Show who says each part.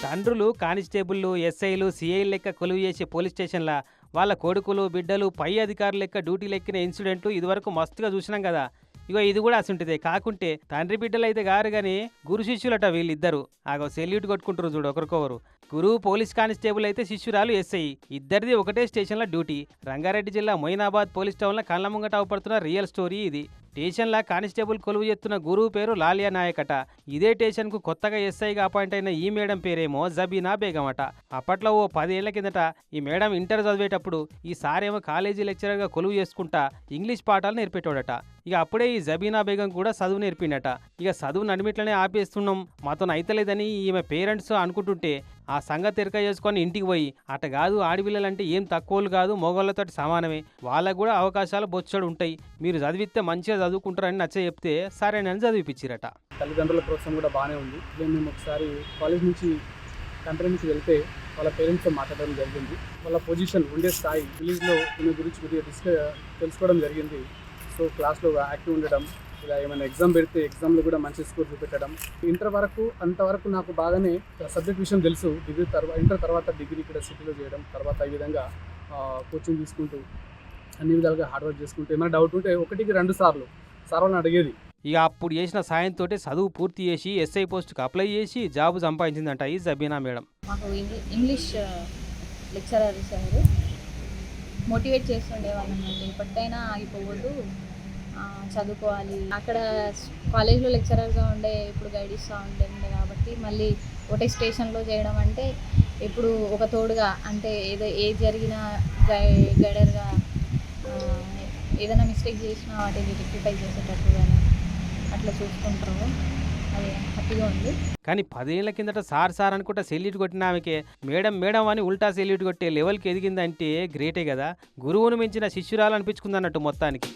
Speaker 1: తండ్రులు కానిస్టేబుళ్లు, ఎస్ఐలు, సిఐలు లెక్క కొలువు చేసే పోలీస్ స్టేషన్ల వాళ్ళ కొడుకులు, బిడ్డలు పై అధికారులు లెక్క డ్యూటీలు ఎక్కిన ఇన్సిడెంట్లు ఇదివరకు మస్తుగా చూసినాం కదా. ఇగో ఇది కూడా అసుంటిదే. కాకుంటే తండ్రి బిడ్డలు అయితే గారు గాని గురు శిష్యులట వీళ్ళిద్దరు. ఆగో సెల్యూట్ కొట్టుకుంటారు చూడు ఒకరికొకరు. గురువు పోలీస్ కానిస్టేబుల్ అయితే శిష్యురాలు ఎస్ఐ. ఇద్దరిది ఒకటే స్టేషన్ల డ్యూటీ. రంగారెడ్డి జిల్లా మొయినాబాద్ పోలీస్ టౌన్లో కళ్ళ ముంగట అవపడుతున్న రియల్ స్టోరీ ఇది. స్టేషన్లా కానిస్టేబుల్ కొలువు చేస్తున్న గురువు పేరు లాలియా నాయక్ అట. ఇదే స్టేషన్కు కొత్తగా ఎస్ఐగా అపాయింట్ అయిన ఈ మేడం పేరేమో జబీనా బేగం అట. అప్పట్లో ఓ 10 ఏళ్ల కిందట ఈ మేడం ఇంటర్ చదివేటప్పుడు ఈ సారేమో కాలేజీ లెక్చరర్గా కొలువు చేసుకుంటా ఇంగ్లీష్ పాఠాలు నేర్పేటోడట. ఇక అప్పుడే ఈ జబీనా బేగం కూడా చదువు నేర్పిండట. ఇక చదువు నడిమిట్లనే ఆపేస్తున్నాం, మాతో అయితలేదని ఈమె పేరెంట్స్ అనుకుంటుంటే ఆ సంగతి తెరక చేసుకొని ఇంటికి పోయి అట కాదు, ఆడపిల్లలంటే ఏం తక్కువలు కాదు, మొగోళ్ళతో సమానమే, వాళ్ళకు కూడా అవకాశాలు బొచ్చడు ఉంటాయి, మీరు చదివిస్తే మంచిగా చదువుకుంటారని నచ్చ చెప్తే సరేనని చదివిపించిరట.
Speaker 2: తల్లిదండ్రుల ప్రోత్సాహం కూడా బాగానే ఉంది. మేము ఒకసారి కాలేజ్ నుంచి కంట్రీ నుంచి వెళ్తే వాళ్ళ పేరెంట్స్తో మాట్లాడడం జరిగింది. వాళ్ళ పొజిషన్ ఉండే స్థాయి విలేజ్లో దీని గురించి కొద్దిగా తెలుసుకోవడం జరిగింది. సో క్లాస్లో యాక్టివ్ ఉండడం, ఇలా ఏమైనా ఎగ్జామ్ పెడితే ఎగ్జామ్లో కూడా మంచి స్కోర్ చూపెట్టడం. ఇంటర్ వరకు అంతవరకు నాకు బాగానే సబ్జెక్ట్ విషయం తెలుసు. ఇంటర్ తర్వాత డిగ్రీ ఇక్కడ సిటీలో చేయడం, తర్వాత ఈ విధంగా కోచింగ్ తీసుకుంటూ అన్ని విధాలుగా హార్డ్ వర్క్ చేసుకుంటూ ఏమైనా డౌట్ ఉంటే 1కి 2 సార్లు సార్ వాళ్ళని అడిగేది.
Speaker 1: ఇక అప్పుడు చేసిన సాయంతో చదువు పూర్తి చేసి ఎస్ఐ పోస్టుకు అప్లై చేసి జాబు సంపాదించిందంట ఈ జబీనా మేడం.
Speaker 3: మాకు ఇంగ్లీష్ లెక్చరర్ సార్ మోటివేట్ చేస్తుండేవాళ్ళు అన్నట్టు, ఎప్పటికైనా ఆగిపోవద్దు, చదువుకోవాలి. అక్కడ కాలేజ్లో లెక్చరర్గా ఉండే ఇప్పుడు గైడ్ ఇస్తూ ఉండే కాబట్టి మళ్ళీ ఒకటే స్టేషన్లో చేయడం అంటే ఇప్పుడు ఒక తోడుగా అంటే ఏది జరిగినా గైడర్గా ఏదైనా మిస్టేక్ చేసినా వాటిని రెక్టిఫై చేసేటట్టుగానే అట్లా చూసుకుంటారు. అది హ్యాపీగా ఉంది.
Speaker 1: కానీ 10 ఏళ్ల కిందట సార్ అనుకుంటా సెల్యూట్ కొట్టిన ఆమెకే మేడం మేడం అని ఉల్టా సెల్యూట్ కొట్టే లెవెల్కి ఎదిగిందంటే గ్రేటే కదా. గురువును మించిన శిష్యురాలు అనిపించుకుందన్నట్టు మొత్తానికి.